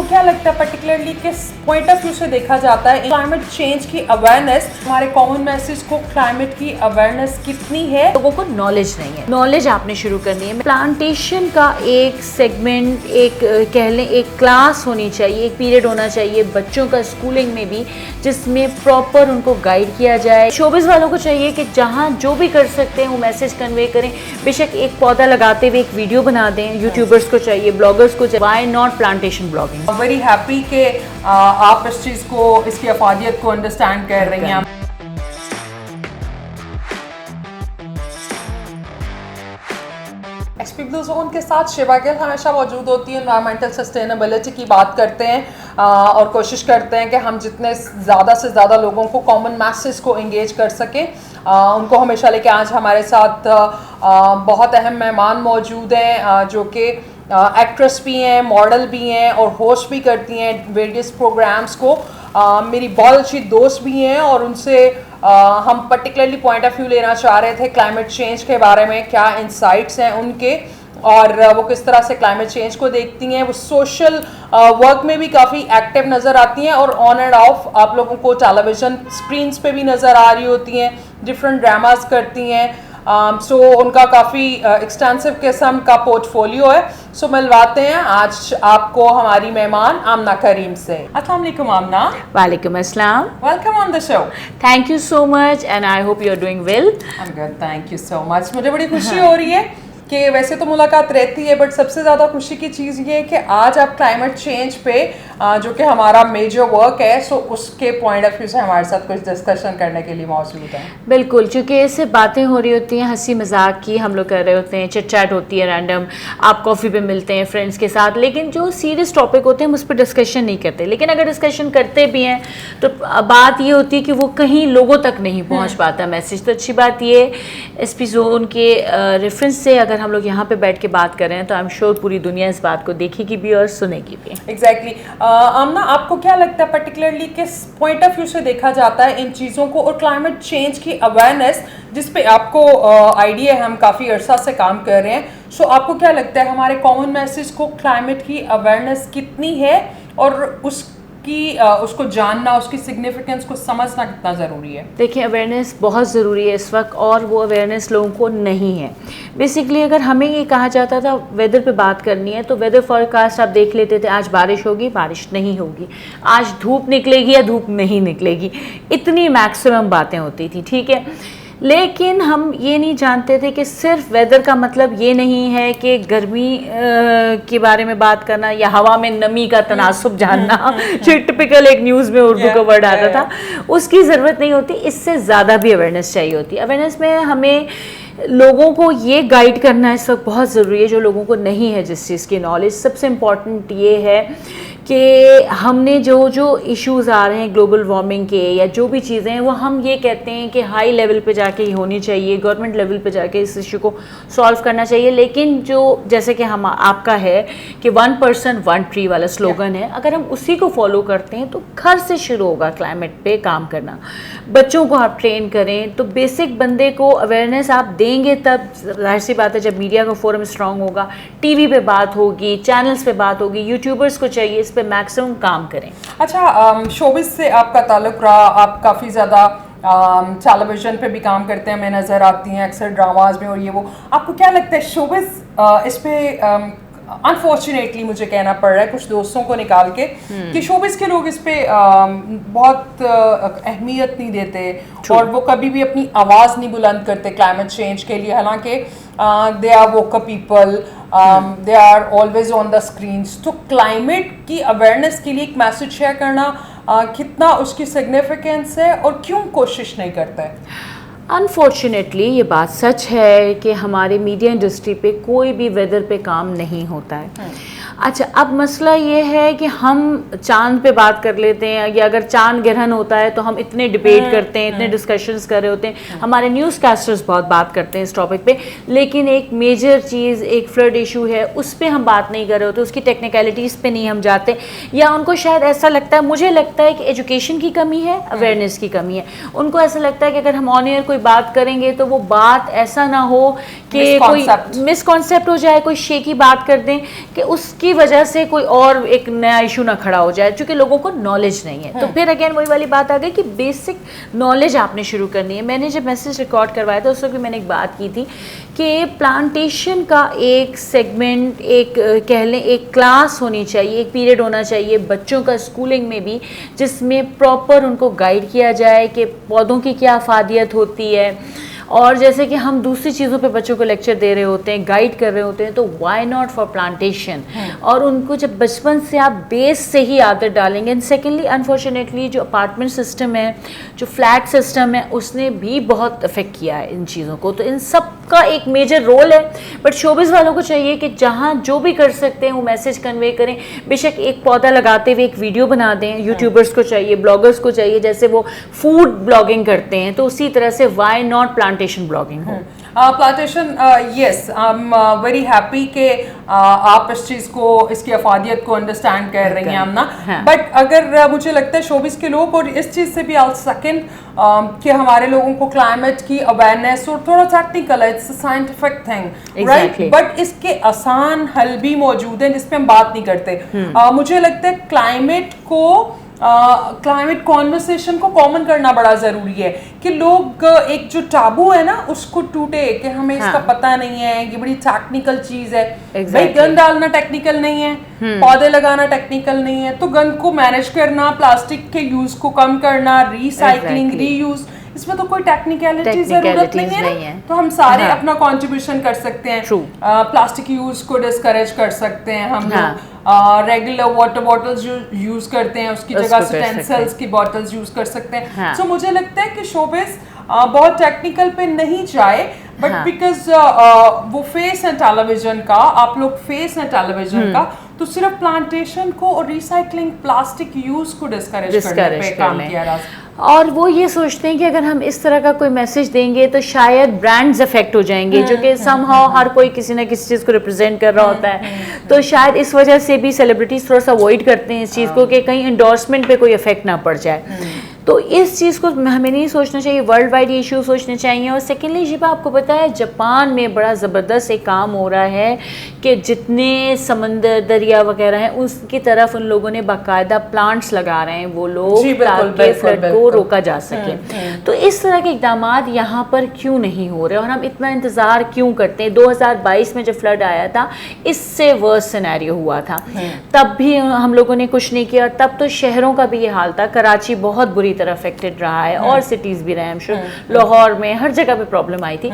आपको क्या लगता है पर्टिकुलरली किस पॉइंट ऑफ व्यू से देखा जाता है क्लाइमेट चेंज की अवेयरनेस, हमारे कॉमन मैसेज को क्लाइमेट की अवेयरनेस कितनी है? लोगों को नॉलेज नहीं है, नॉलेज आपने शुरू करनी है। प्लांटेशन का एक सेगमेंट, एक कह लें एक क्लास होनी चाहिए, एक पीरियड होना चाहिए बच्चों का स्कूलिंग में भी, जिसमें प्रॉपर उनको गाइड किया जाए। शोबिस वालों को चाहिए कि जहाँ जो भी कर सकते हैं वो मैसेज कन्वे करें। बेशक एक पौधा लगाते हुए एक वीडियो बना दें। यूट्यूबर्स को चाहिए, ब्लॉगर्स को चाहिए, why not plantation blogging. Very happy कि आप इस चीज़ को, इसकी अफादियत को अंडरस्टैंड कर रही हैं। एक्सपी ब्लू जोन के साथ शिवा गिल हमेशा मौजूद होती है। एनवायरमेंटल सस्टेनेबिलिटी की बात करते हैं और कोशिश करते हैं कि हम जितने ज़्यादा से ज़्यादा लोगों को कॉमन मैसेज को एंगेज कर सकें। उनको हमेशा लेके आज हमारे साथ बहुत अहम मेहमान मौजूद हैं जो कि एक्ट्रेस भी हैं, मॉडल भी हैं और होस्ट भी करती हैं वेरियस प्रोग्राम्स को। मेरी बहुत अच्छी दोस्त भी हैं और उनसे हम पर्टिकुलरली पॉइंट ऑफ व्यू लेना चाह रहे थे क्लाइमेट चेंज के बारे में, क्या इंसाइट्स हैं उनके और वो किस तरह से क्लाइमेट चेंज को देखती हैं। वो सोशल वर्क में भी काफ़ी एक्टिव नज़र आती हैं और ऑन एंड ऑफ आप लोगों को टेलीविज़न स्क्रीन्स पे भी नज़र आ रही होती हैं, डिफरेंट ड्रामास करती हैं। सो उनका काफ़ी एक्सटेंसिव किस्म का पोर्टफोलियो है। सो मिलवाते हैं आज आपको हमारी मेहमान आमना करीम से। अस्सलाम वालेकुम आमना। वालेकुम अस्सलाम। Welcome on the show. Thank you so much and I hope you are doing well. I am good, thank you so much. मुझे बड़ी खुशी हो रही है कि वैसे तो मुलाकात रहती है बट सबसे ज़्यादा खुशी की चीज़ ये है कि आज आप क्लाइमेट चेंज पे जो कि हमारा मेजर वर्क है, सो उसके पॉइंट ऑफ व्यू से हमारे साथ कुछ डिस्कशन करने के लिए मौजूद है। बिल्कुल, क्योंकि इससे बातें हो रही होती हैं, हंसी मजाक की हम लोग कर रहे होते हैं, चिट चैट होती है रैंडम, आप कॉफ़ी पे मिलते हैं फ्रेंड्स के साथ, लेकिन जो सीरियस टॉपिक होते हैं हम उस पर डिस्कशन नहीं करते। लेकिन अगर डिस्कशन करते भी हैं तो बात ये होती है कि वो कहीं लोगों तक नहीं पहुँच पाता मैसेज। तो अच्छी बात ये एसपी जोन के रेफरेंस से अगर हम लोग यहाँ पे बैठ के बात कर रहे हैं तो आई एम श्योर पूरी दुनिया इस बात को देखेगी भी और सुनेगी भी। एग्जैक्टली। आमना, आपको क्या लगता है पर्टिकुलरली किस पॉइंट ऑफ व्यू से देखा जाता है इन चीज़ों को और क्लाइमेट चेंज की अवेयरनेस, जिस पे आपको आइडिया है, हम काफ़ी अरसा से काम कर रहे हैं। सो आपको क्या लगता है हमारे कॉमन मैसेज को क्लाइमेट की अवेयरनेस कितनी है और उसको जानना, उसकी सिग्निफिकेंस को समझना कितना ज़रूरी है? देखिए, अवेयरनेस बहुत ज़रूरी है इस वक्त और वो अवेयरनेस लोगों को नहीं है। बेसिकली अगर हमें ये कहा जाता था वेदर पे बात करनी है तो वेदर फोरकास्ट आप देख लेते थे, आज बारिश होगी, बारिश नहीं होगी, आज धूप निकलेगी या धूप नहीं निकलेगी, इतनी मैक्सिमम बातें होती थी, ठीक है। लेकिन हम ये नहीं जानते थे कि सिर्फ वेदर का मतलब ये नहीं है कि गर्मी के बारे में बात करना या हवा में नमी का तनासुब जानना, जो टिपिकल एक न्यूज़ में उर्दू का वर्ड आता था, उसकी ज़रूरत नहीं होती। इससे ज़्यादा भी अवेयरनेस चाहिए होती है। अवेयरनेस में हमें लोगों को ये गाइड करना इस वक्त बहुत ज़रूरी है जो लोगों को नहीं है जिस चीज़ की नॉलेज। सबसे इम्पॉर्टेंट ये है कि हमने जो इश्यूज़ आ रहे हैं ग्लोबल वार्मिंग के या जो भी चीज़ें हैं वो हम ये कहते हैं कि हाई लेवल पे जाके ही होनी चाहिए, गवर्नमेंट लेवल पे जाके इस इशू को सॉल्व करना चाहिए। लेकिन जो जैसे कि हम आपका है कि 1 पर्सन 1 ट्री वाला स्लोगन है, अगर हम उसी को फॉलो करते हैं तो घर से शुरू होगा क्लाइमेट पे काम करना। बच्चों को आप ट्रेन करें तो बेसिक बंदे को अवेयरनेस आप देंगे तब जाहिर सी बात है जब मीडिया का फोरम स्ट्रांग होगा, टीवी पे बात होगी, चैनल्स पे बात होगी, यूट्यूबर्स को चाहिए इस पे मैक्सिमम काम करें। अच्छा, शोबिस से आपका ताल्लुक रहा, आप काफ़ी ज़्यादा टेलीविज़न पे भी काम करते हैं, मैं नज़र आती हैं अक्सर ड्रामाज में और ये वो। आपको क्या लगता है शोबिस इस पे अनफॉर्चुनेटली मुझे कहना पड़ रहा है कुछ दोस्तों को निकाल के कि शोबिस के लोग इस पे बहुत अहमियत नहीं देते और वो कभी भी अपनी आवाज़ नहीं बुलंद करते क्लाइमेट चेंज के लिए, हालांकि they are woke up people, they are always on the screens. तो क्लाइमेट की अवेयरनेस के लिए एक मैसेज शेयर करना कितना उसकी सिग्निफिकेंस है और क्यों कोशिश नहीं करता है? अनफॉर्चुनेटली ये बात सच है कि हमारे मीडिया इंडस्ट्री पे कोई भी वेदर पे काम नहीं होता है। अच्छा, अब मसला ये है कि हम चांद पे बात कर लेते हैं या अगर चांद ग्रहण होता है तो हम इतने डिबेट करते हैं, इतने डिस्कशंस कर रहे होते हैं, हमारे न्यूज़ कास्टर्स बहुत बात करते हैं इस टॉपिक पे, लेकिन एक मेजर चीज़ एक फ्लड इशू है उस पर हम बात नहीं कर रहे होते, उसकी टेक्निकलिटीज़ पे नहीं हम जाते, या उनको शायद ऐसा लगता है, मुझे लगता है कि एजुकेशन की कमी है, अवेयरनेस की कमी है। उनको ऐसा लगता है कि अगर हम ऑन एयर कोई बात करेंगे तो वो बात ऐसा ना हो कि कोई मिसकॉन्सेप्ट हो जाए, कोई शेकी बात कर दें कि उसके उसकी वजह से कोई और एक नया इशू ना खड़ा हो जाए, क्योंकि लोगों को नॉलेज नहीं है। तो फिर अगेन वही वाली बात आ गई कि बेसिक नॉलेज आपने शुरू करनी है। मैंने जब मैसेज रिकॉर्ड करवाया था उस वक्त भी मैंने एक बात की थी कि प्लांटेशन का एक सेगमेंट, एक कह लें एक क्लास होनी चाहिए, एक पीरियड होना चाहिए बच्चों का स्कूलिंग में भी, जिसमें प्रॉपर उनको गाइड किया जाए कि पौधों की क्या अफादियत होती है। और जैसे कि हम दूसरी चीज़ों पे बच्चों को लेक्चर दे रहे होते हैं, गाइड कर रहे होते हैं, तो व्हाई नॉट फॉर प्लांटेशन। और उनको जब बचपन से आप बेस से ही आदत डालेंगे। एंड सेकेंडली अनफॉर्चुनेटली जो अपार्टमेंट सिस्टम है, जो फ्लैट सिस्टम है, उसने भी बहुत अफेक्ट किया है इन चीज़ों को। तो इन सब का एक मेजर रोल है। बट शोबिज़ वालों को चाहिए कि जहाँ जो भी कर सकते हैं वो मैसेज कन्वे करें। बेशक एक पौधा लगाते हुए एक वीडियो बना दें, यूट्यूबर्स को चाहिए, ब्लॉगर्स को चाहिए, जैसे वो फूड ब्लॉगिंग करते हैं, तो उसी तरह से व्हाई नॉट प्लांटेशन ब्लॉगिंग हो। Plantation, yes, I am very happy कि आप इस चीज़ को, इसकी अफादियत को अंडरस्टैंड कर रही हैं आमना। बट अगर मुझे लगता है शोबिस के लोग, और इस चीज़ से भी आई सेकंड कि हमारे लोगों को क्लाइमेट की अवेयरनेस और थोड़ा टेक्निकल है, it's scientific thing, right, but इसके आसान हल भी मौजूद हैं जिस पे हम बात नहीं करते। मुझे लगता है क्लाइमेट कॉन्वर्सेशन को कॉमन करना बड़ा ज़रूरी है कि लोग एक जो टाबू है ना उसको टूटे कि हमें इसका पता नहीं है, ये बड़ी टेक्निकल चीज़ है। भाई गन डालना टेक्निकल नहीं है, पौधे लगाना टेक्निकल नहीं है, तो गन को मैनेज करना, प्लास्टिक के यूज़ को कम करना, रीसाइक्लिंग, रीयूज, इसमें तो कोई टेक्निकलिटी जरूरत नहीं है। तो हम सारे अपना कंट्रीब्यूशन कर सकते हैं। प्लास्टिक यूज को डिस्करेज कर सकते हैं हम लोग। रेगुलर वाटर बॉटल्स जो यूज करते हैं उसकी जगह यूटेंसिल्स की बॉटल्स यूज कर सकते हैं। सो मुझे लगता है कि शोबिस बहुत टेक्निकल पे नहीं जाए, बट बिकॉज वो फेस है टेलीविजन का, आप लोग फेस है टेलीविजन का, तो सिर्फ प्लांटेशन को और रिसाइकलिंग प्लास्टिक यूज को डिस्करेज करने पे काम किया जा सकता है। और वो ये सोचते हैं कि अगर हम इस तरह का कोई मैसेज देंगे तो शायद ब्रांड्स अफेक्ट हो जाएंगे, जो कि समहाउ हर कोई किसी ना किसी चीज़ को रिप्रेजेंट कर रहा होता है। तो शायद इस वजह से भी सेलिब्रिटीज थोड़ा सा अवॉइड करते हैं इस चीज़ को कि कहीं इंडोर्समेंट पे कोई इफेक्ट ना पड़ जाए। तो इस चीज़ को हमें नहीं सोचना चाहिए, वर्ल्ड वाइड इशू सोचने चाहिए। और सेकेंडली शिबा, आपको पता है जापान में बड़ा ज़बरदस्त एक काम हो रहा है कि जितने समंदर, दरिया वगैरह हैं उसकी तरफ उन लोगों ने बाकायदा प्लांट्स लगा रहे हैं वो लोग, ताकि फ्लड को रोका जा सके। तो इस तरह के इकदाम यहाँ पर क्यों नहीं हो रहे और हम इतना इंतज़ार क्यों करते हैं? 2022 में जब फ्लड आया था इससे वर्स्ट सिनेरियो हुआ था, तब भी हम लोगों ने कुछ नहीं किया। तब तो शहरों का भी ये हाल था, कराची बहुत बुरी तरह अफेक्टेड रहा है और सिटीज़ भी रहे, लाहौर में हर जगह पे प्रॉब्लम आई थी।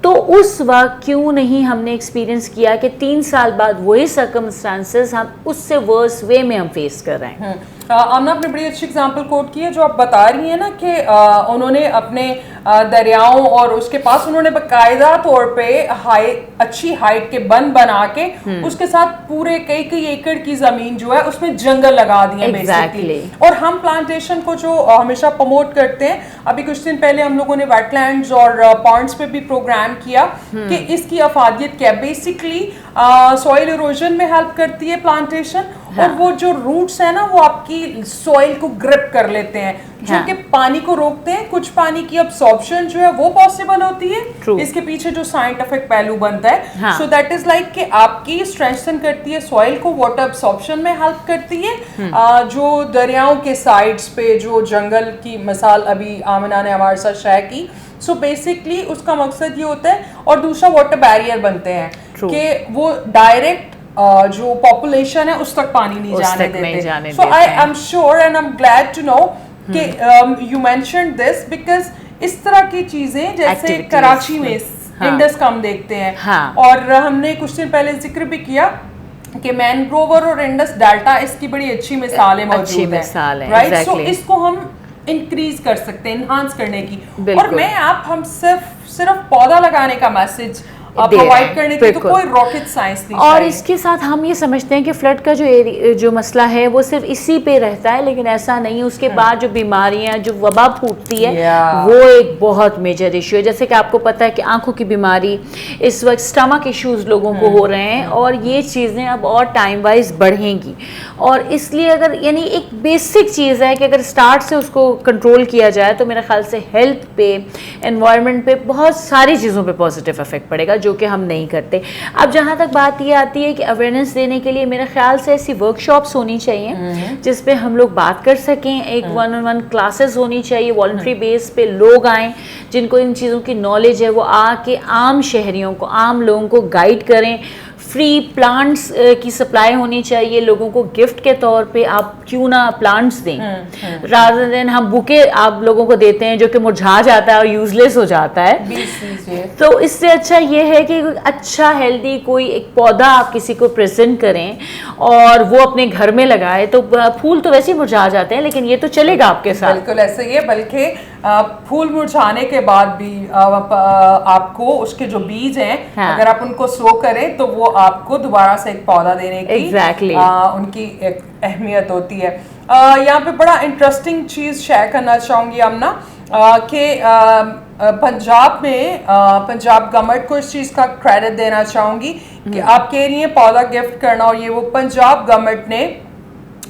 तो उस वक्त क्यों नहीं हमने एक्सपीरियंस किया कि 3 साल बाद वही सर्कमस्टांसेस हम उससे वर्स वे में हम फेस कर रहे हैं। आमना आपने बड़ी अच्छी एग्जांपल कोट की है जो आप बता रही हैं ना कि उन्होंने अपने दरियाओं और उसके पास उन्होंने बाकायदा तौर पे अच्छी हाइट के बंद बना के उसके साथ पूरे कई एकड़ की जमीन जो है उसमें जंगल लगा दिए बेसिकली। और हम प्लांटेशन को जो हमेशा प्रमोट करते हैं, अभी कुछ दिन पहले हम लोगों ने वेटलैंड्स और पॉन्ड्स पे भी प्रोग्राम किया कि इसकी अफादियत क्या, बेसिकली सॉइल इरोजन में हेल्प करती है प्लांटेशन। और वो जो रूट्स है ना वो आपकी सॉइल को ग्रिप कर लेते हैं, जो कि पानी को रोकते हैं। कुछ पानी की अब्सॉर्प्शन जो है वो पॉसिबल होती है। इसके पीछे जो साइंटिफिक पहलू बनता है, सो दैट इज लाइक कि आपकी स्ट्रेंथन करती है सॉइल को, वाटर अब्सॉर्प्शन में हेल्प करती है। जो दरियाओं के साइड्स पे जो जंगल की मिसाल अभी आमिना ने हमारे साथ शेयर की, सो बेसिकली उसका मकसद ये होता है। और दूसरा वाटर बैरियर बनते हैं कि वो डायरेक्ट जो पॉपुलेशन है उस तक पानी नहीं जाने देते। So I am sure and I am glad to know कि यू मेंशन्ड दिस, बिकॉज इस तरह की चीजें जैसे कराची में इंडस का हम देखते हैं। और हमने कुछ दिन पहले जिक्र भी किया कि मैनग्रोवर और इंडस डेल्टा इसकी बड़ी अच्छी मिसालें मौजूद हैं, राइट। सो इसको हम इंक्रीज कर सकते हैं, इन्हांस करने की। और हम सिर्फ पौधा लगाने का मैसेज प्रोवाइड करने की, तो कोई रॉकेट साइंस नहीं। और इसके साथ हम ये समझते हैं कि फ्लड का जो मसला है वो सिर्फ इसी पे रहता है, लेकिन ऐसा नहीं है। उसके बाद जो बीमारियां, जो वबा फूटती है, वो एक बहुत मेजर इशू है। जैसे कि आपको पता है कि आंखों की बीमारी, इस वक्त स्टमक इश्यूज लोगों को हो रहे हैं, और ये चीज़ें अब और टाइम वाइज बढ़ेंगी। और इसलिए अगर यानी एक बेसिक चीज़ है कि अगर स्टार्ट से उसको कंट्रोल किया जाए तो मेरे ख्याल से हेल्थ पे, एनवायरनमेंट पे, बहुत सारी चीज़ों पे पॉजिटिव इफेक्ट पड़ेगा, जो कि हम नहीं करते। अब जहाँ तक बात ये आती है कि अवेयरनेस देने के लिए मेरे ख्याल से ऐसी वर्कशॉप्स होनी चाहिए जिस पे हम लोग बात कर सकें, एक 1-on-1 क्लासेस होनी चाहिए, वॉलंटरी बेस पे लोग आएँ जिनको इन चीज़ों की नॉलेज है, वो आके आम शहरियों को, आम लोगों को गाइड करें। फ्री प्लांट्स की सप्लाई होनी चाहिए लोगों को, गिफ्ट के तौर पे आप क्यों ना प्लांट्स दें, रादर देन हम बुके आप लोगों को देते हैं जो कि मुरझा जाता है और यूजलेस हो जाता है। तो इससे अच्छा ये है कि अच्छा हेल्दी कोई एक पौधा आप किसी को प्रेजेंट करें और वो अपने घर में लगाए, तो फूल तो वैसे ही मुरझा जाते हैं लेकिन ये तो चलेगा आपके साथ। बिल्कुल ऐसे ही है, बल्कि फूल मुरझाने के बाद भी आपको उसके जो बीज हैं, अगर आप उनको सो करें तो वो आपको दोबारा से एक पौधा देने की उनकी एक अहमियत होती है। यहाँ पे बड़ा इंटरेस्टिंग चीज़ शेयर करना चाहूँगी अमना कि पंजाब में पंजाब गवर्नमेंट को इस चीज़ का क्रेडिट देना चाहूँगी कि आप कह रही हैं पौधा गिफ्ट करना, और ये वो पंजाब गवर्नमेंट ने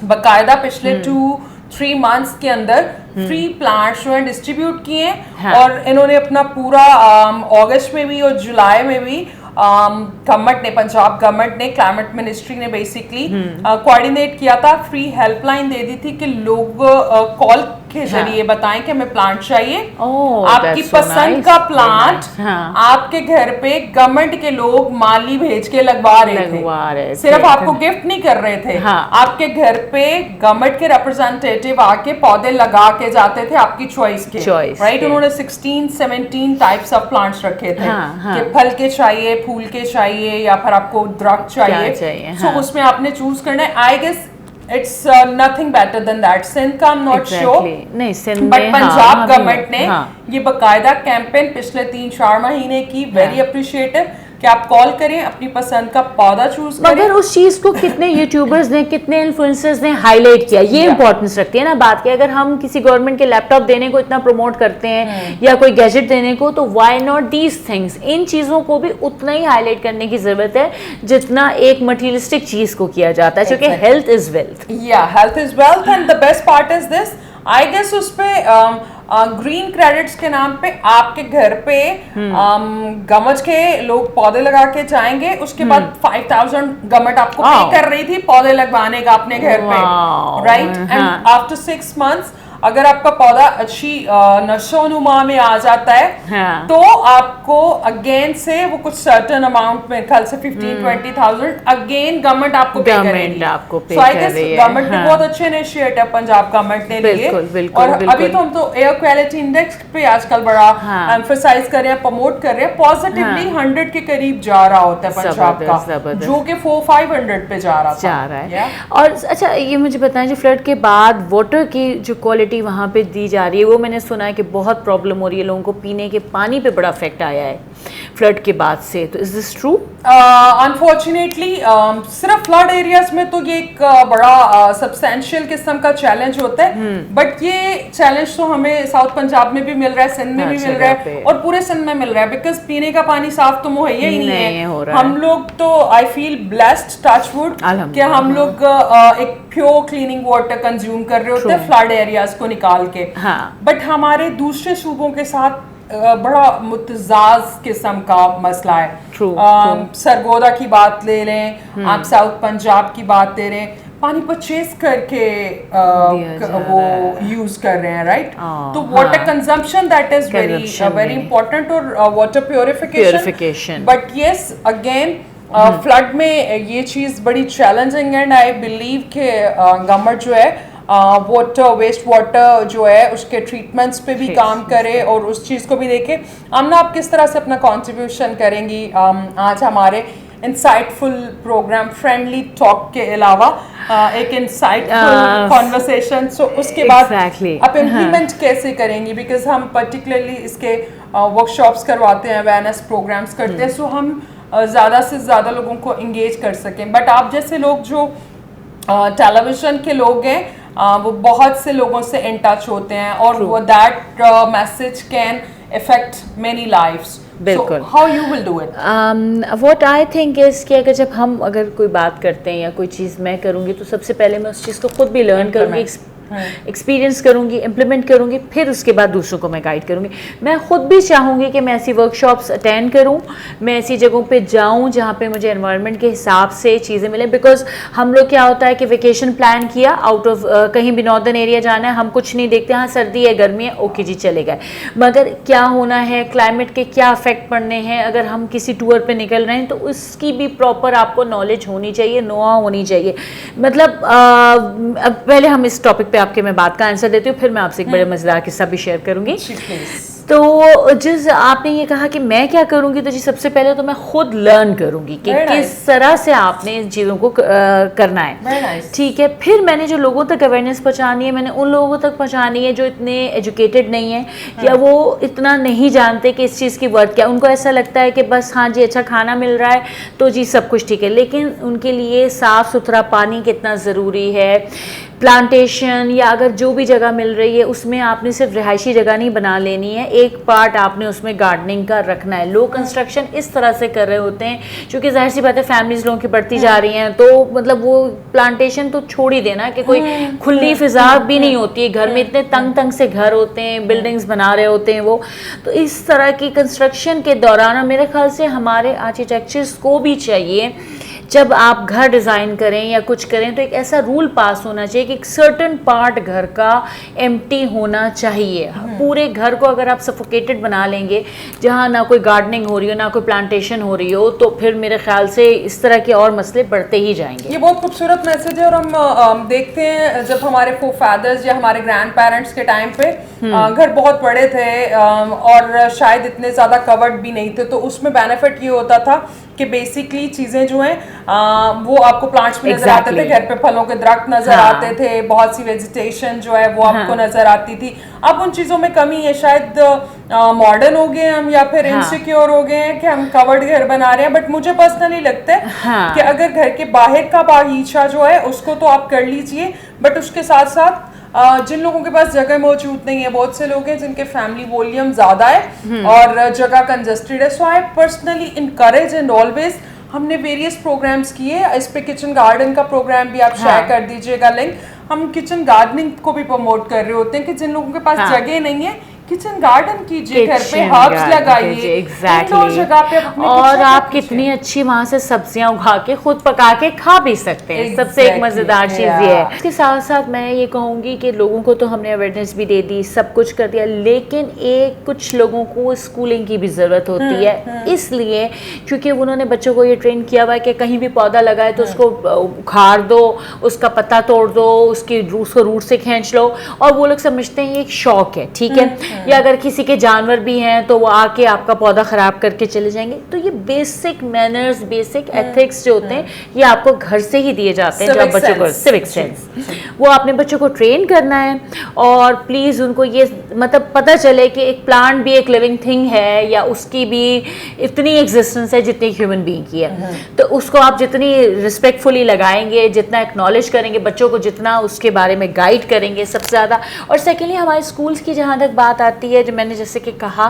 बाकायदा पिछले 2-3 मंथ्स के अंदर फ्री प्लांट्स जो है डिस्ट्रीब्यूट किए हैं। और इन्होंने अपना पूरा अगस्त में भी और जुलाई में भी गवर्नमेंट ने, पंजाब गवर्नमेंट ने, क्लाइमेट मिनिस्ट्री ने बेसिकली कोऑर्डिनेट किया था, फ्री हेल्पलाइन दे दी थी कि लोग कॉल के जरिए बताएं कि हमें प्लांट चाहिए, आपकी पसंद का प्लांट आपके घर पे गवर्नमेंट के लोग माली भेज के लगवा रहे थे, सिर्फ आपको गिफ्ट नहीं कर रहे थे, आपके घर पे गवर्नमेंट के रिप्रेजेंटेटिव आके पौधे लगा के जाते थे आपकी चॉइस के, राइट। उन्होंने 16-17 टाइप्स ऑफ प्लांट्स रखे थे कि फल के चाहिए, फूल के चाहिए, या फिर आपको दरख्त चाहिए, सो उसमें आपने चूज करना है। I guess it's nothing better than that. Sindh का आई एम नॉट श्योर, नहीं सिंध में, बट पंजाब गवर्नमेंट ने ये बकायदा कैंपेन पिछले 3-4 महीने की, वेरी अप्रिशिएटिव, कि आप कॉल करें, अपनी पसंद का पौधा चूज करें। मगर उस चीज को कितने यूट्यूबर्स ने, कितने इन्फ्लुएंसर्स ने हाईलाइट किया, ये इंपॉर्टेंस रखती है ना बात की। अगर हम किसी गवर्नमेंट के लैपटॉप देने को इतना प्रमोट करते हैं या कोई गैजेट देने को, तो व्हाई नॉट दीज थिंग्स, इन चीजों को भी उतना ही हाईलाइट करने की जरूरत है जितना एक मटेरियलिस्टिक चीज को किया जाता है, क्योंकि हेल्थ इज वेल्थ। या health is wealth, and the best part is this, I guess उस पे ग्रीन क्रेडिट्स के नाम पे आपके घर पे गवर्नमेंट के लोग पौधे लगा के जाएंगे, उसके बाद 5,000 गवर्नमेंट आपको पे कर रही थी पौधे लगवाने का अपने घर पे, राइट। एंड आफ्टर 6 मंथ्स अगर आपका पौधा अच्छी नशोनुमा में आ जाता है तो आपको अगेन से वो कुछ सर्टेन अमाउंट में, कल से 15-20,000 अगेन गवर्नमेंट आपको पे करेगी। सो आई गेस गवर्नमेंट ने बहुत अच्छे इनिशिएटिव पंजाब गवर्नमेंट ने लिए, और अभी तो हम तो एयर क्वालिटी इंडेक्स पे आजकल बड़ा एम्फसाइज कर रहे हैं, प्रमोट कर रहे हैं, पॉजिटिवली 100 के करीब जा रहा होता है पंजाब का, जो कि 400-500 पे जा रहा है। और अच्छा ये मुझे बताएं, जो फ्लड के बाद वाटर की जो क्वालिटी वहाँ पे दी जा रही है, वो मैंने सुना है कि बहुत प्रॉब्लम हो रही है, लोगों को पीने के पानी पे बड़ा इफेक्ट आया है फ्लड के बाद से, तो इज दिस ट्रू? अनफॉर्चुनेटली सिर्फ फ्लड एरियाज में तो ये एक बड़ा सब्सटेंशियल किस्म का चैलेंज होता है, बट ये चैलेंज तो हमें साउथ पंजाब में भी मिल रहा है, सिंध में भी मिल रहा है, और पूरे सिंध में मिल रहा है, बिकॉज पीने का पानी साफ तो मुहैया ही नहीं है। हम लोग तो I feel blessed, touch wood, कि हम लोग एक प्योर क्लीनिंग वाटर कंज्यूम कर रहे होते हैं फ्लड एरियाज को निकाल के, बट हमारे दूसरे सूबों के साथ बड़ा मुतजाज किस्म का मसला है। सरगोदा की बात ले लें, आप साउथ पंजाब की बात ले लें, पानी परचेज करके वो यूज कर रहे हैं, राइट। तो water consumption that is very important, और water purification. But yes again flood में ये चीज़ बड़ी चैलेंजिंग है, एंड आई बिलीव कि गवर्नमेंट जो है वाटर, वेस्ट वाटर जो है उसके ट्रीटमेंट्स पे भी काम करे, और उस चीज़ को भी देखे। आमना, आप किस तरह से अपना कंट्रीब्यूशन करेंगी आज हमारे इंसाइटफुल प्रोग्राम फ्रेंडली टॉक के अलावा एक इंसाइटफुल कॉन्वर्सेशन, सो उसके बाद आप इम्प्लीमेंट कैसे करेंगी? बिकॉज हम पर्टिकुलरली इसके वर्कशॉप्स करवाते हैं, अवेयरनेस प्रोग्राम्स करते हैं, सो हम ज़्यादा से ज़्यादा लोगों को इंगेज कर सकें। बट आप जैसे लोग जो टेलीविज़न के लोग हैं, वो बहुत से लोगों से इन टच होते हैं, और वो that message can affect many lives. बिल्कुल। How you will do it? What I think is कि अगर कोई बात करते हैं या कोई चीज़ मैं करूँगी, तो सबसे पहले मैं उस चीज़ को खुद भी लर्न करूँगी, एक्सपीरियंस करूंगी, इम्प्लीमेंट करूंगी, फिर उसके बाद दूसरों को मैं गाइड करूंगी। मैं खुद भी चाहूंगी कि मैं ऐसी वर्कशॉप्स अटेंड करूं, मैं ऐसी जगहों पे जाऊं जहां पे मुझे एनवायरनमेंट के हिसाब से चीज़ें मिलें। बिकॉज हम लोग क्या होता है कि वेकेशन प्लान किया आउट ऑफ कहीं भी नॉर्दर्न एरिया जाना है, हम कुछ नहीं देखते, हाँ सर्दी है गर्मी है ओके जी चले गए, मगर क्या होना है, क्लाइमेट के क्या इफेक्ट पड़ने हैं, अगर हम किसी टूर पे निकल रहे हैं तो उसकी भी प्रॉपर आपको नॉलेज होनी चाहिए, नोआ होनी चाहिए। मतलब अब पहले हम इस टॉपिक पे आपके मैं बात का आंसर देती हूँ, फिर मैं आपसे एक बड़े मजेदार किस्सा भी शेयर करूंगी। तो जिस आपने ये कहा कि मैं क्या करूंगी, तो जी सबसे पहले तो मैं खुद लर्न करूंगी कि किस तरह से आपने इन चीज़ों को करना है, ठीक है। फिर मैंने जो लोगों तक अवेयरनेस पहुंचानी है, मैंने उन लोगों तक पहुंचानी है जो इतने एजुकेटेड नहीं है या वो इतना नहीं जानते कि इस चीज़ की वर्थ क्या। उनको ऐसा लगता है कि बस हाँ जी अच्छा खाना मिल रहा है तो जी सब कुछ ठीक है, लेकिन उनके लिए साफ़ सुथरा पानी कितना ज़रूरी है, प्लांटेशन या अगर जो भी जगह मिल रही है उसमें आपने सिर्फ रिहायशी जगह नहीं बना लेनी है, एक पार्ट आपने उसमें गार्डनिंग का रखना है। लोग कंस्ट्रक्शन इस तरह से कर रहे होते हैं क्योंकि जाहिर सी बात है फैमिलीज लोगों की बढ़ती जा रही हैं, तो मतलब वो प्लांटेशन तो छोड़ ही देना कि कोई खुली फिजा भी नहीं होती है, घर में इतने तंग तंग से घर होते हैं, बिल्डिंग्स बना रहे होते हैं वो। तो इस तरह की कंस्ट्रक्शन के दौरान मेरे ख्याल से हमारे आर्किटेक्चर्स को भी चाहिए जब आप घर डिज़ाइन करें या कुछ करें तो एक ऐसा रूल पास होना चाहिए कि एक सर्टन पार्ट घर का एम्प्टी होना चाहिए। पूरे घर को अगर आप सफोकेटेड बना लेंगे जहाँ ना कोई गार्डनिंग हो रही हो ना कोई प्लांटेशन हो रही हो, तो फिर मेरे ख्याल से इस तरह के और मसले बढ़ते ही जाएंगे। ये बहुत खूबसूरत मैसेज है और हम देखते हैं जब हमारे फोरफादर्स या हमारे ग्रैंड पेरेंट्स के टाइम पे घर बहुत बड़े थे और शायद इतने ज़्यादा कवर्ड भी नहीं थे, तो उसमें बेनिफिट ये होता था कि बेसिकली चीज़ें जो हैं वो आपको प्लांट्स में नजर आते थे, घर पे फलों के दरख्त नजर आते थे, बहुत सी वेजिटेशन जो है वो आपको नजर आती थी। अब उन चीज़ों में कमी है, शायद मॉडर्न हो गए हम या फिर इनसिक्योर हो गए हैं कि हम कवर्ड घर बना रहे हैं। बट मुझे पर्सनली लगता है कि अगर घर के बाहर का बागीचा जो है उसको तो आप कर लीजिए, बट उसके साथ साथ जिन लोगों के पास जगह मौजूद नहीं है, बहुत से लोग हैं जिनके फैमिली वॉल्यूम ज्यादा है और जगह कंजस्टेड है, so I personally encourage and always, हमने वेरियस प्रोग्राम्स किए, इस पे किचन गार्डन का प्रोग्राम भी आप शेयर कर दीजिएगा लिंक। हम किचन गार्डनिंग को भी प्रमोट कर रहे होते हैं कि जिन लोगों के पास जगह नहीं है किचन गार्डन कीजिए, घर पे हर्ब्स लगाइए, इंडोर जगह पे अपने और आप कितनी अच्छी वहाँ से सब्जियां उगा के खुद पका के खा भी सकते हैं। सबसे एक मजेदार चीज ये है। इसके साथ साथ मैं ये कहूँगी कि लोगों को तो हमने अवेयरनेस भी दे दी, सब कुछ कर दिया, लेकिन एक कुछ लोगों को स्कूलिंग की भी जरूरत होती है, इसलिए क्योंकि उन्होंने बच्चों को ये ट्रेन किया हुआ है कि कहीं भी पौधा लगाए तो उसको उखाड़ दो, उसका पत्ता तोड़ दो, उसको रूट से खींच लो, और वो लोग समझते हैं ये एक शौक है, ठीक है। या अगर किसी के जानवर भी हैं तो वो आके आपका पौधा खराब करके चले जाएंगे। तो ये बेसिक मैनर्स, बेसिक एथिक्स जो होते हैं ये आपको घर से ही दिए जाते हैं। जब बच्चों को सिविक सेंस वो अपने बच्चों को ट्रेन करना है, और प्लीज़ उनको ये मतलब पता चले कि एक प्लांट भी एक लिविंग थिंग है या उसकी भी इतनी एग्जिस्टेंस है जितनी ह्यूमन बीइंग की है। तो उसको आप जितनी रिस्पेक्टफुली लगाएंगे, जितना एक्नॉलेज करेंगे बच्चों को, जितना उसके बारे में गाइड करेंगे सबसे ज़्यादा। और सेकेंडली हमारे स्कूल्स की जहाँ तक बात आती है, जो मैंने जैसे कि कहा,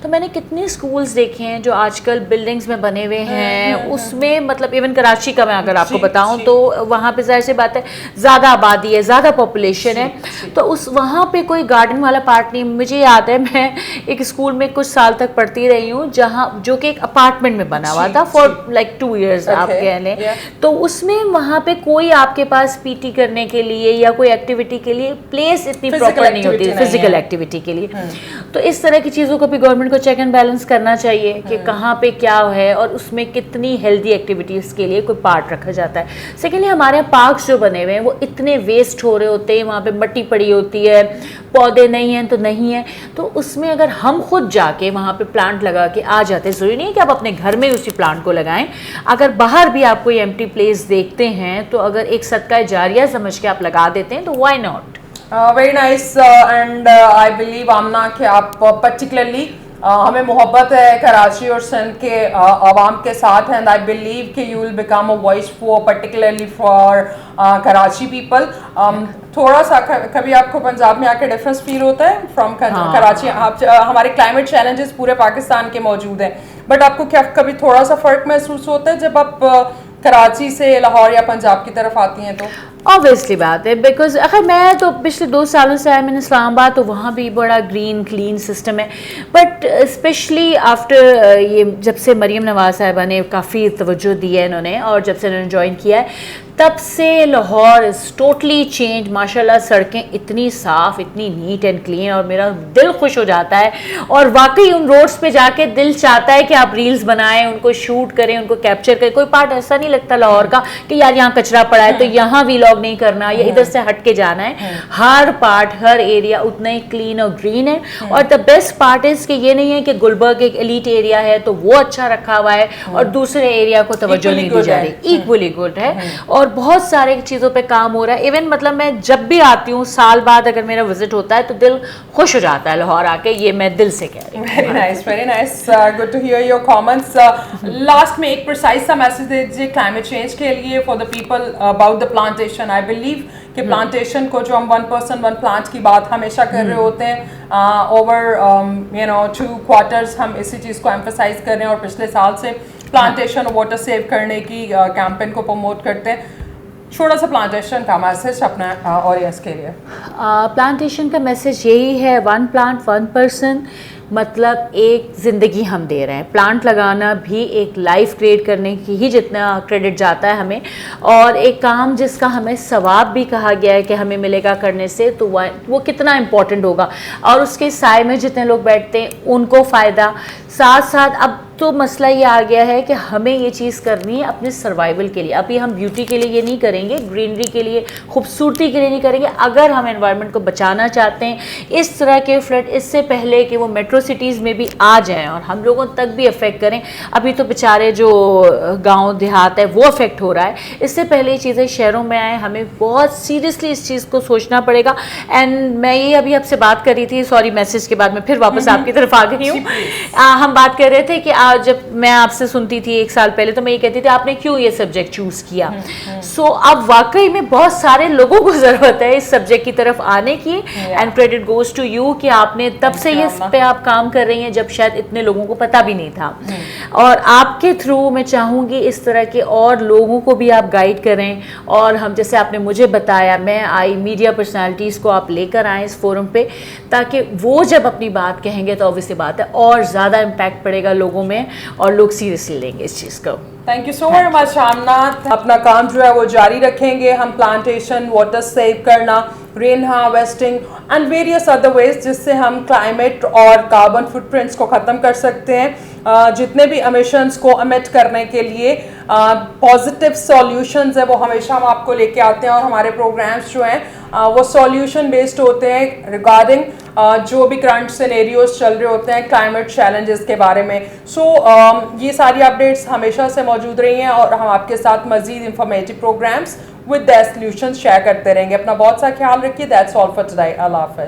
तो मैंने कितने स्कूल्स देखे हैं जो आजकल बिल्डिंग्स में बने हुए हैं, उसमें मतलब इवन कराची का मैं अगर आपको बताऊं तो वहाँ पे जाहिर सी बात है ज़्यादा आबादी है, ज़्यादा पॉपुलेशन है, तो उस वहाँ पे कोई गार्डन वाला पार्ट नहीं। मुझे याद है मैं एक स्कूल में कुछ साल तक पढ़ती रही हूँ जहाँ जो कि एक अपार्टमेंट में बना हुआ था फॉर लाइक 2 years आप कह लें, तो उसमें वहाँ पे कोई आपके पास पीटी करने के लिए या कोई एक्टिविटी के लिए प्लेस इतनी प्रॉपर नहीं होती फिजिकल एक्टिविटी के लिए। तो इस तरह की चीज़ों को भी गवर्नमेंट को चेक एंड बैलेंस करना चाहिए कि कहाँ पे क्या है और उसमें कितनी हेल्दी एक्टिविटीज़ के लिए कोई पार्ट रखा जाता है। सेकेंडली हमारे यहाँ पार्क्स जो बने हुए हैं वो इतने वेस्ट हो रहे होते हैं, वहाँ पे मिट्टी पड़ी होती है, पौधे नहीं हैं तो नहीं है, तो उसमें अगर हम खुद जाके वहाँ पे प्लांट लगा के आ जाते, ज़रूरी नहीं है कि आप अपने घर में उसी प्लांट को लगाएं, अगर बाहर भी आप कोई एम्प्टी प्लेस देखते हैं तो अगर एक सदका जारिया समझ के आप लगा देते हैं तो why not. Very nice and I believe Amna कि आप पर्टिकुलरली हमें मोहब्बत है कराची और सिंध के आवाम के साथ, एंड आई बिलीव कि you will become a voice for particularly for Karachi people. थोड़ा सा कभी आपको पंजाब में आके डिफरेंस फील होता है फ्रॉम कराची? आप हमारे क्लाइमेट चैलेंजेस पूरे पाकिस्तान के मौजूद हैं, बट आपको क्या कभी थोड़ा सा फर्क महसूस होता है जब आप कराची से लाहौर या पंजाब की तरफ आती हैं तो? ऑब्वियसली बात है, बिकॉज अगर मैं तो पिछले 2 सालों से आया मैंने इस्लामाबाद, तो वहाँ भी बड़ा ग्रीन क्लीन सिस्टम है, बट स्पेशली आफ्टर ये जब से मरीम नवाज साहिबा ने काफ़ी तवज्जो दी है इन्होंने, और जब से इन्होंने ज्वाइन किया है तब से लाहौर इज़ टोटली चेंज। माशाल्लाह सड़कें इतनी साफ़, इतनी नीट एंड क्लीन, और मेरा दिल खुश हो जाता है। और वाकई उन रोड्स पे जाके दिल चाहता है कि आप रील्स बनाएं, उनको शूट करें, उनको कैप्चर करें। कोई पार्ट ऐसा नहीं लगता लाहौर का कि यार यहाँ कचरा पड़ा है तो यहाँ व्लॉग नहीं करना या इधर से हट के जाना है। हर पार्ट, हर एरिया उतना ही क्लीन और ग्रीन है। और द बेस्ट पार्ट इज़ कि ये नहीं है कि गुलबर्ग एक एलीट एरिया है तो वो अच्छा रखा हुआ है और दूसरे एरिया को तवज्जो नहीं दी जा रही। इक्वली गुड है और बहुत सारे चीज़ों पे काम हो रहा है। इवन मतलब मैं जब भी आती हूँ साल बाद अगर मेरा विजिट होता है तो दिल खुश हो जाता है लाहौर आके, ये मैं दिल से कह रही हूँ। Very nice, good to hear your comments. Last में एक प्रिसाइज सा मैसेज दीजिए क्लाइमेट चेंज के लिए for the people about the plantation. I believe कि प्लांटेशन को जो हम 1 person 1 plant की बात हमेशा कर रहे होते हैं, ओवर 2 quarters हम इसी चीज़ को एम्फसाइज कर रहे हैं और पिछले साल से प्लांटेशन और वाटर सेव करने की कैंपेन को प्रमोट करते हैं। छोटा सा प्लांटेशन का मैसेज अपने ऑडियंस के लिए। प्लांटेशन का मैसेज यही है, 1 plant 1 person, मतलब एक ज़िंदगी हम दे रहे हैं। प्लांट लगाना भी एक लाइफ क्रिएट करने की ही जितना क्रेडिट जाता है हमें, और एक काम जिसका हमें सवाब भी कहा गया है कि हमें मिलेगा करने से, तो वो कितना इम्पोर्टेंट होगा। और उसके साय में जितने लोग बैठते हैं उनको फ़ायदा, साथ साथ अब तो मसला ये आ गया है कि हमें ये चीज़ करनी है अपने सर्वाइवल के लिए। अभी हम ब्यूटी के लिए ये नहीं करेंगे, ग्रीनरी के लिए, खूबसूरती के लिए नहीं करेंगे। अगर हम एनवायरनमेंट को बचाना चाहते हैं, इस तरह के फ्लड इससे पहले कि वो मेट्रो सिटीज़ में भी आ जाएं और हम लोगों तक भी अफेक्ट करें, अभी तो बेचारे जो गांव देहात है वो अफेक्ट हो रहा है, इससे पहले ये चीज़ें शहरों में आए, हमें बहुत सीरियसली इस चीज़ को सोचना पड़ेगा। एंड मैं ये अभी आपसे बात कर रही थी, सॉरी मैसेज के बाद मैं फिर वापस आपकी तरफ आ गई हूँ। हम बात कर रहे थे कि जब मैं आपसे सुनती थी 1 साल पहले तो मैं ये कहती थी आपने क्यों ये सब्जेक्ट चूज़ किया। सो अब वाकई में बहुत सारे लोगों को ज़रूरत है इस सब्जेक्ट की तरफ आने की, and credit goes to you कि आपने तब से इस पे आप काम कर रही हैं जब शायद इतने लोगों को पता भी नहीं था। और आपके थ्रू मैं चाहूँगी इस तरह के और लोगों को भी आप गाइड करें, और हम जैसे आपने मुझे बताया, मैं आई मीडिया पर्सनालिटीज़ को आप लेकर आएँ इस फोरम पे, ताकि वो जब अपनी बात कहेंगे तो ऑब्वियसली बात है और ज़्यादा इम्पैक्ट पड़ेगा लोगों में और लोग सीरियसली लेंगे इस चीज़ को। Thank you so very much आमनाथ। अपना काम जो है वो जारी रखेंगे, हम प्लांटेशन, वाटर सेव करना, rain harvesting and various other ways जिससे हम क्लाइमेट और कार्बन फुटप्रिंट्स को ख़त्म कर सकते हैं। जितने भी एमिशंस को एमिट करने के लिए पॉजिटिव सॉल्यूशंस है वो हमेशा हम आपको लेके आते हैं, और हमारे प्रोग्राम्स जो हैं वो सॉल्यूशन बेस्ड होते हैं रिगार्डिंग जो भी करंट सिनेरियोज चल रहे होते हैं क्लाइमेट चैलेंजेस के बारे में। सो ये सारी अपडेट्स हमेशा से मौजूद रही हैं और हम आपके साथ मजीद informative programmes with the solutions share करते रहेंगे। अपना बहुत सा ख्याल रखिए। That's all for today. अल्लाह हाफ़िज़।